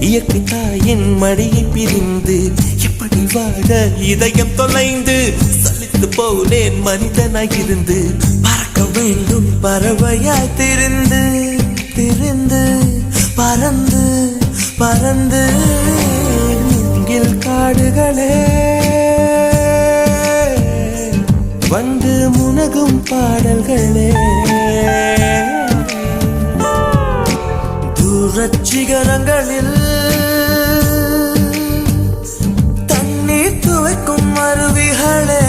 இயற்கை தாயின் மடியை பிரிந்து எப்படி வாழ இதயம் தொலைந்து சலித்து போனேன் மனிதனாய் இருந்து பறக்க வேண்டும் பறவையாய் திரிந்து திரிந்து பறந்து பறந்து மூங்கில் காடுகளே வந்து முனகும் பாடல்களே தூரச்சிகரங்களில் தண்ணீர் துவைக்கும் அருவிகளே